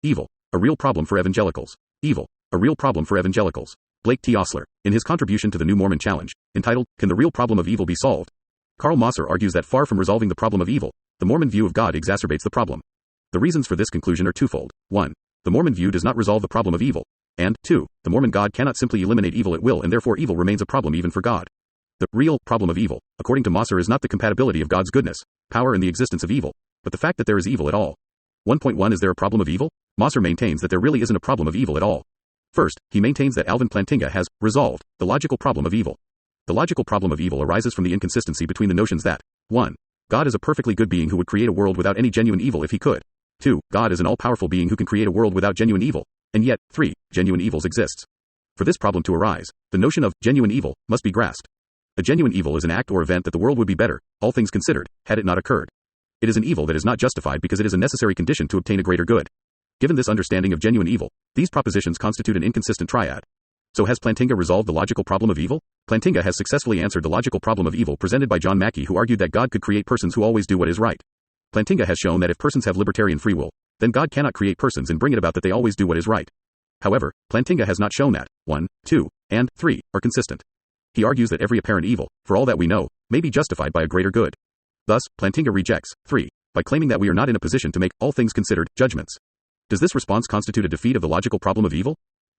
Evil, a real problem for evangelicals. Evil, a real problem for evangelicals. Blake T. Ostler, in his contribution to the New Mormon Challenge, entitled, Can the Real Problem of Evil Be Solved? Karl Mosser argues that far from resolving the problem of evil, the Mormon view of God exacerbates the problem. The reasons for this conclusion are twofold. 1. The Mormon view does not resolve the problem of evil. And, 2. The Mormon God cannot simply eliminate evil at will, and therefore evil remains a problem even for God. The real problem of evil, according to Mosser, is not the compatibility of God's goodness, power, and the existence of evil, but the fact that there is evil at all. 1.1 Is there a problem of evil? Mosser maintains that there really isn't a problem of evil at all. First, he maintains that Alvin Plantinga has resolved the logical problem of evil. The logical problem of evil arises from the inconsistency between the notions that 1. God is a perfectly good being who would create a world without any genuine evil if he could. 2. God is an all-powerful being who can create a world without genuine evil. And yet, 3. Genuine evils exists. For this problem to arise, the notion of genuine evil must be grasped. A genuine evil is an act or event that the world would be better, all things considered, had it not occurred. It is an evil that is not justified because it is a necessary condition to obtain a greater good. Given this understanding of genuine evil, these propositions constitute an inconsistent triad. So has Plantinga resolved the logical problem of evil? Plantinga has successfully answered the logical problem of evil presented by John Mackey, who argued that God could create persons who always do what is right. Plantinga has shown that if persons have libertarian free will, then God cannot create persons and bring it about that they always do what is right. However, Plantinga has not shown that 1, 2, and 3 are consistent. He argues that every apparent evil, for all that we know, may be justified by a greater good. Thus, Plantinga rejects 3 by claiming that we are not in a position to make, all things considered, judgments. Does this response constitute a defeat of the logical problem of evil?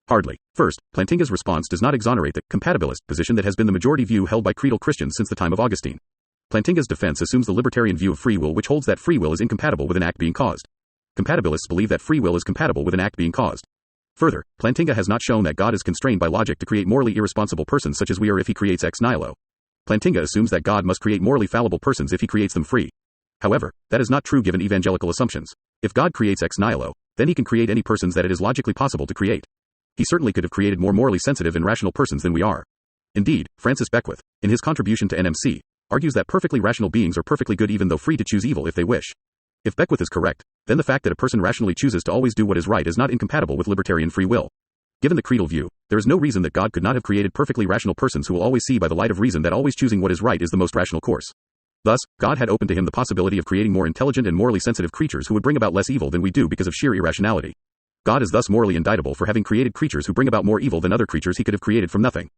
Hardly. First, Plantinga's response does not exonerate the compatibilist position that has been the majority view held by creedal Christians since the time of Augustine. Plantinga's defense assumes the libertarian view of free will, which holds that free will is incompatible with an act being caused. Compatibilists believe that free will is compatible with an act being caused. Further, Plantinga has not shown that God is constrained by logic to create morally irresponsible persons such as we are if he creates ex nihilo. Plantinga assumes that God must create morally fallible persons if he creates them free. However, that is not true given evangelical assumptions. If God creates ex nihilo, then he can create any persons that it is logically possible to create. He certainly could have created more morally sensitive and rational persons than we are. Indeed, Francis Beckwith, in his contribution to NMC, argues that perfectly rational beings are perfectly good even though free to choose evil if they wish. If Beckwith is correct, then the fact that a person rationally chooses to always do what is right is not incompatible with libertarian free will. Given the creedal view, there is no reason that God could not have created perfectly rational persons who will always see by the light of reason that always choosing what is right is the most rational course. Thus, God had opened to him the possibility of creating more intelligent and morally sensitive creatures who would bring about less evil than we do because of sheer irrationality. God is thus morally indictable for having created creatures who bring about more evil than other creatures he could have created from nothing.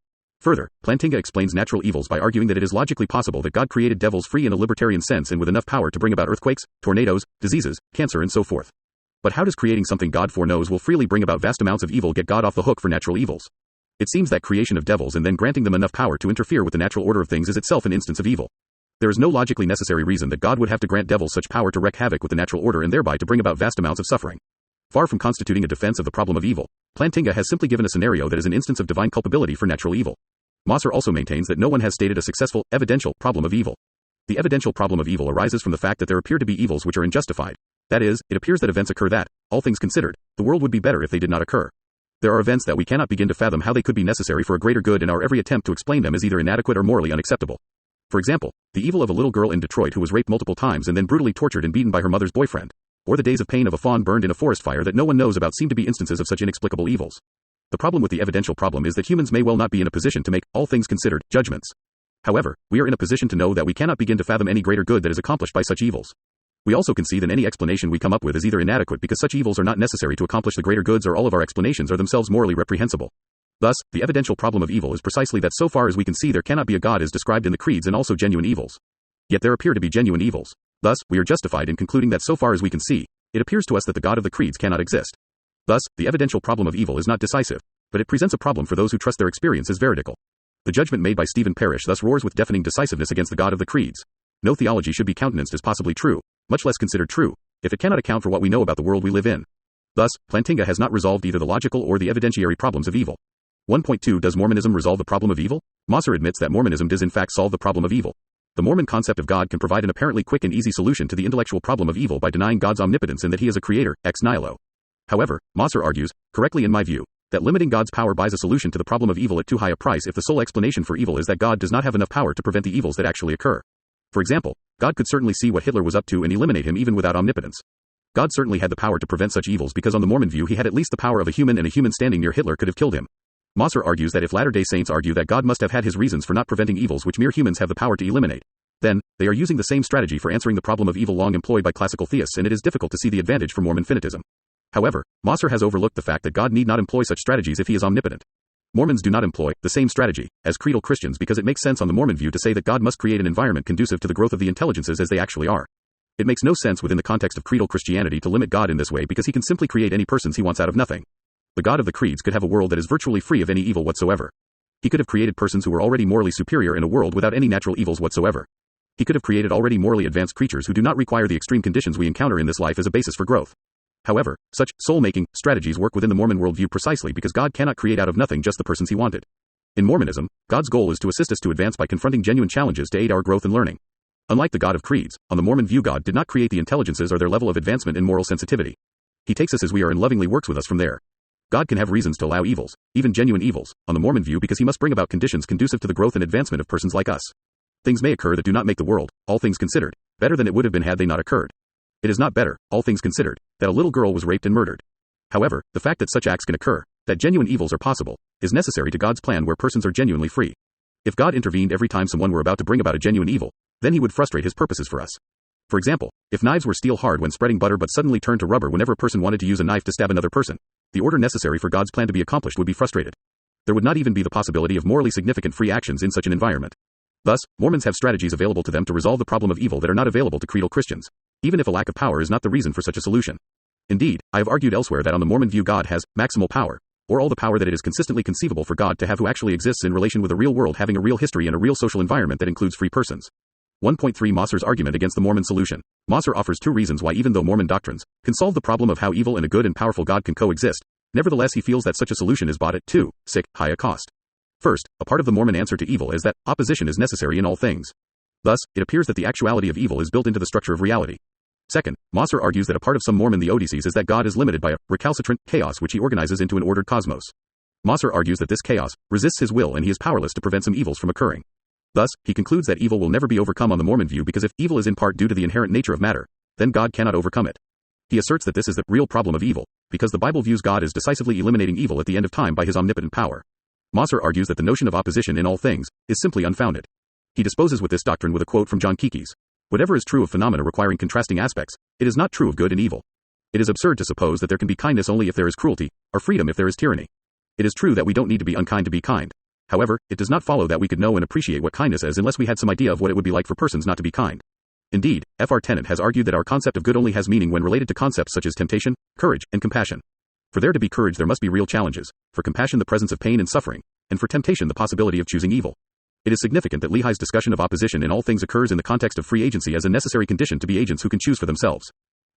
Further, Plantinga explains natural evils by arguing that it is logically possible that God created devils free in a libertarian sense and with enough power to bring about earthquakes, tornadoes, diseases, cancer and so forth. But how does creating something God foreknows will freely bring about vast amounts of evil get God off the hook for natural evils? It seems that creation of devils and then granting them enough power to interfere with the natural order of things is itself an instance of evil. There is no logically necessary reason that God would have to grant devils such power to wreak havoc with the natural order and thereby to bring about vast amounts of suffering. Far from constituting a defense of the problem of evil, Plantinga has simply given a scenario that is an instance of divine culpability for natural evil. Mosser also maintains that no one has stated a successful, evidential problem of evil. The evidential problem of evil arises from the fact that there appear to be evils which are unjustified. That is, it appears that events occur that, all things considered, the world would be better if they did not occur. There are events that we cannot begin to fathom how they could be necessary for a greater good, and our every attempt to explain them is either inadequate or morally unacceptable. For example, the evil of a little girl in Detroit who was raped multiple times and then brutally tortured and beaten by her mother's boyfriend. Or the days of pain of a fawn burned in a forest fire that no one knows about seem to be instances of such inexplicable evils. The problem with the evidential problem is that humans may well not be in a position to make, all things considered, judgments. However, we are in a position to know that we cannot begin to fathom any greater good that is accomplished by such evils. We also can see that any explanation we come up with is either inadequate because such evils are not necessary to accomplish the greater goods, or all of our explanations are themselves morally reprehensible. Thus, the evidential problem of evil is precisely that so far as we can see there cannot be a God as described in the creeds and also genuine evils. Yet there appear to be genuine evils. Thus, we are justified in concluding that so far as we can see, it appears to us that the God of the creeds cannot exist. Thus, the evidential problem of evil is not decisive, but it presents a problem for those who trust their experience as veridical. The judgment made by Stephen Parrish thus roars with deafening decisiveness against the God of the creeds. No theology should be countenanced as possibly true, much less considered true, if it cannot account for what we know about the world we live in. Thus, Plantinga has not resolved either the logical or the evidentiary problems of evil. 1.2 Does Mormonism resolve the problem of evil? Mosser admits that Mormonism does in fact solve the problem of evil. The Mormon concept of God can provide an apparently quick and easy solution to the intellectual problem of evil by denying God's omnipotence and that he is a creator, ex nihilo. However, Mosser argues, correctly in my view, that limiting God's power buys a solution to the problem of evil at too high a price if the sole explanation for evil is that God does not have enough power to prevent the evils that actually occur. For example, God could certainly see what Hitler was up to and eliminate him even without omnipotence. God certainly had the power to prevent such evils because on the Mormon view he had at least the power of a human, and a human standing near Hitler could have killed him. Mosser argues that if Latter-day Saints argue that God must have had his reasons for not preventing evils which mere humans have the power to eliminate, then, they are using the same strategy for answering the problem of evil long employed by classical theists, and it is difficult to see the advantage for Mormon finitism. However, Mosser has overlooked the fact that God need not employ such strategies if he is omnipotent. Mormons do not employ the same strategy as creedal Christians because it makes sense on the Mormon view to say that God must create an environment conducive to the growth of the intelligences as they actually are. It makes no sense within the context of creedal Christianity to limit God in this way because he can simply create any persons he wants out of nothing. The God of the creeds could have a world that is virtually free of any evil whatsoever. He could have created persons who were already morally superior in a world without any natural evils whatsoever. He could have created already morally advanced creatures who do not require the extreme conditions we encounter in this life as a basis for growth. However, such soul-making strategies work within the Mormon worldview precisely because God cannot create out of nothing just the persons he wanted. In Mormonism, God's goal is to assist us to advance by confronting genuine challenges to aid our growth and learning. Unlike the God of creeds, on the Mormon view God did not create the intelligences or their level of advancement in moral sensitivity. He takes us as we are and lovingly works with us from there. God can have reasons to allow evils, even genuine evils, on the Mormon view because he must bring about conditions conducive to the growth and advancement of persons like us. Things may occur that do not make the world, all things considered, better than it would have been had they not occurred. It is not better, all things considered, that a little girl was raped and murdered. However, the fact that such acts can occur, that genuine evils are possible, is necessary to God's plan where persons are genuinely free. If God intervened every time someone were about to bring about a genuine evil, then he would frustrate his purposes for us. For example, if knives were steel hard when spreading butter but suddenly turned to rubber whenever a person wanted to use a knife to stab another person, the order necessary for God's plan to be accomplished would be frustrated. There would not even be the possibility of morally significant free actions in such an environment. Thus, Mormons have strategies available to them to resolve the problem of evil that are not available to creedal Christians, even if a lack of power is not the reason for such a solution. Indeed, I have argued elsewhere that on the Mormon view God has maximal power, or all the power that it is consistently conceivable for God to have who actually exists in relation with a real world having a real history and a real social environment that includes free persons. 1.3 Mosser's argument against the Mormon solution. Mosser offers two reasons why even though Mormon doctrines can solve the problem of how evil and a good and powerful God can coexist, nevertheless he feels that such a solution is bought at too high a cost. First, a part of the Mormon answer to evil is that opposition is necessary in all things. Thus, it appears that the actuality of evil is built into the structure of reality. Second, Mosser argues that a part of some Mormon theodicies is that God is limited by a recalcitrant chaos which he organizes into an ordered cosmos. Mosser argues that this chaos resists his will and he is powerless to prevent some evils from occurring. Thus, he concludes that evil will never be overcome on the Mormon view because if evil is in part due to the inherent nature of matter, then God cannot overcome it. He asserts that this is the real problem of evil, because the Bible views God as decisively eliminating evil at the end of time by his omnipotent power. Mosser argues that the notion of opposition in all things is simply unfounded. He disposes with this doctrine with a quote from John Kekes. Whatever is true of phenomena requiring contrasting aspects, it is not true of good and evil. It is absurd to suppose that there can be kindness only if there is cruelty, or freedom if there is tyranny. It is true that we don't need to be unkind to be kind. However, it does not follow that we could know and appreciate what kindness is unless we had some idea of what it would be like for persons not to be kind. Indeed, Fr. Tennant has argued that our concept of good only has meaning when related to concepts such as temptation, courage, and compassion. For there to be courage there must be real challenges, for compassion the presence of pain and suffering, and for temptation the possibility of choosing evil. It is significant that Lehi's discussion of opposition in all things occurs in the context of free agency as a necessary condition to be agents who can choose for themselves.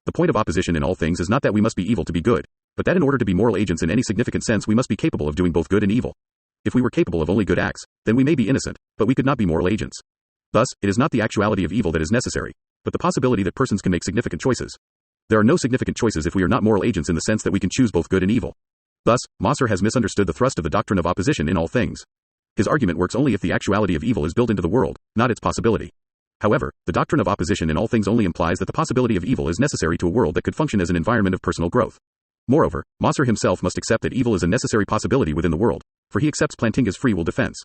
The point of opposition in all things is not that we must be evil to be good, but that in order to be moral agents in any significant sense we must be capable of doing both good and evil. If we were capable of only good acts, then we may be innocent, but we could not be moral agents. Thus, it is not the actuality of evil that is necessary, but the possibility that persons can make significant choices. There are no significant choices if we are not moral agents in the sense that we can choose both good and evil. Thus, Mosser has misunderstood the thrust of the doctrine of opposition in all things. His argument works only if the actuality of evil is built into the world, not its possibility. However, the doctrine of opposition in all things only implies that the possibility of evil is necessary to a world that could function as an environment of personal growth. Moreover, Mosser himself must accept that evil is a necessary possibility within the world, for he accepts Plantinga's free will defense.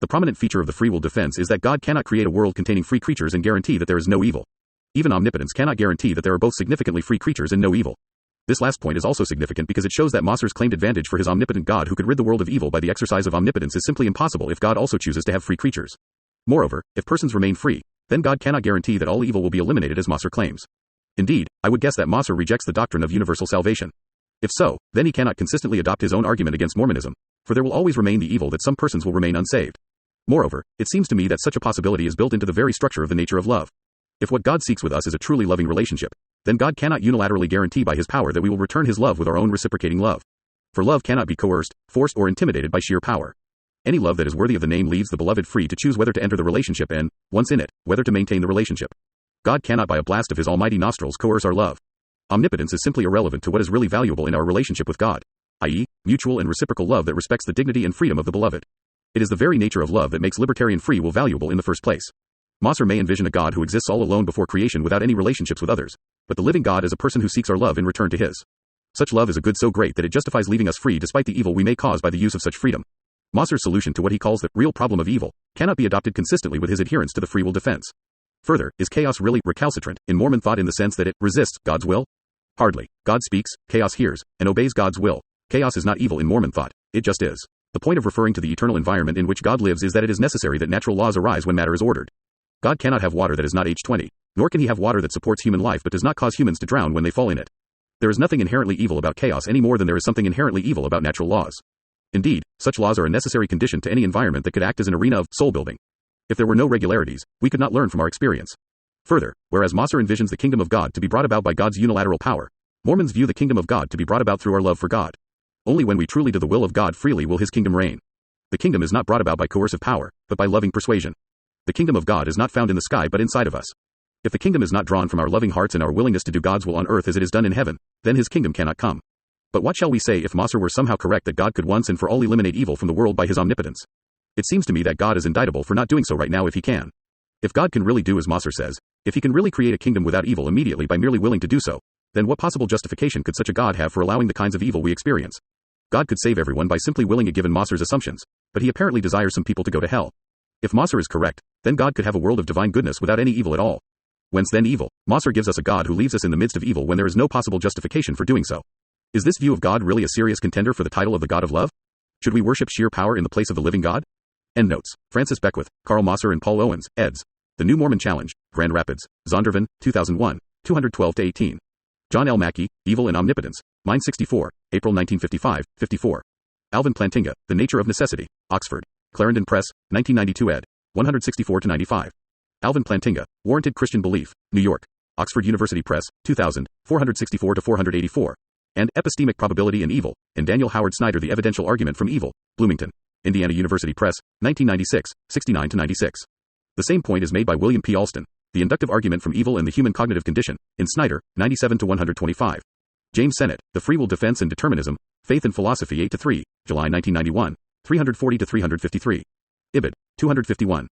The prominent feature of the free will defense is that God cannot create a world containing free creatures and guarantee that there is no evil. Even omnipotence cannot guarantee that there are both significantly free creatures and no evil. This last point is also significant because it shows that Mosser's claimed advantage for his omnipotent God who could rid the world of evil by the exercise of omnipotence is simply impossible if God also chooses to have free creatures. Moreover, if persons remain free, then God cannot guarantee that all evil will be eliminated as Mosser claims. Indeed, I would guess that Mosser rejects the doctrine of universal salvation. If so, then he cannot consistently adopt his own argument against Mormonism, for there will always remain the evil that some persons will remain unsaved. Moreover, it seems to me that such a possibility is built into the very structure of the nature of love. If what God seeks with us is a truly loving relationship, then God cannot unilaterally guarantee by his power that we will return his love with our own reciprocating love. For love cannot be coerced, forced, or intimidated by sheer power. Any love that is worthy of the name leaves the beloved free to choose whether to enter the relationship and, once in it, whether to maintain the relationship. God cannot by a blast of his almighty nostrils coerce our love. Omnipotence is simply irrelevant to what is really valuable in our relationship with God, i.e., mutual and reciprocal love that respects the dignity and freedom of the beloved. It is the very nature of love that makes libertarian free will valuable in the first place. Mosser may envision a God who exists all alone before creation without any relationships with others, but the living God is a person who seeks our love in return to his. Such love is a good so great that it justifies leaving us free despite the evil we may cause by the use of such freedom. Mosser's solution to what he calls the real problem of evil cannot be adopted consistently with his adherence to the free will defense. Further, is chaos really recalcitrant in Mormon thought in the sense that it resists God's will? Hardly. God speaks, chaos hears, and obeys God's will. Chaos is not evil in Mormon thought, it just is. The point of referring to the eternal environment in which God lives is that it is necessary that natural laws arise when matter is ordered. God cannot have water that is not H20, nor can he have water that supports human life but does not cause humans to drown when they fall in it. There is nothing inherently evil about chaos any more than there is something inherently evil about natural laws. Indeed, such laws are a necessary condition to any environment that could act as an arena of soul building. If there were no regularities, we could not learn from our experience. Further, whereas Mosser envisions the kingdom of God to be brought about by God's unilateral power, Mormons view the kingdom of God to be brought about through our love for God. Only when we truly do the will of God freely will his kingdom reign. The kingdom is not brought about by coercive power, but by loving persuasion. The kingdom of God is not found in the sky but inside of us. If the kingdom is not drawn from our loving hearts and our willingness to do God's will on earth as it is done in heaven, then his kingdom cannot come. But what shall we say if Mosser were somehow correct that God could once and for all eliminate evil from the world by his omnipotence? It seems to me that God is indictable for not doing so right now if he can. If God can really do as Mosser says, if he can really create a kingdom without evil immediately by merely willing to do so, then what possible justification could such a God have for allowing the kinds of evil we experience? God could save everyone by simply willing it given Mosser's assumptions, but he apparently desires some people to go to hell. If Mosser is correct, then God could have a world of divine goodness without any evil at all. Whence then evil? Mosser gives us a God who leaves us in the midst of evil when there is no possible justification for doing so. Is this view of God really a serious contender for the title of the God of love? Should we worship sheer power in the place of the living God? Endnotes. Francis Beckwith, Carl Mosser and Paul Owens, eds. The New Mormon Challenge, Grand Rapids, Zondervan, 2001, 212-18. John L. Mackey, Evil and Omnipotence, Mind 64, April 1955, 54. Alvin Plantinga, The Nature of Necessity, Oxford, Clarendon Press, 1992 ed. 164-95. Alvin Plantinga, Warranted Christian Belief, New York, Oxford University Press, 2000, 464-484. And Epistemic Probability and Evil, and Daniel Howard Snyder The Evidential Argument from Evil, Bloomington, Indiana University Press, 1996, 69-96. The same point is made by William P. Alston, The Inductive Argument from Evil and the Human Cognitive Condition, in Snyder, 97-125. James Sennett, The Free Will Defense and Determinism, Faith and Philosophy 8-3, July 1991, 340-353. Ibid, 251.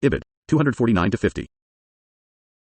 Ibid, 249-50.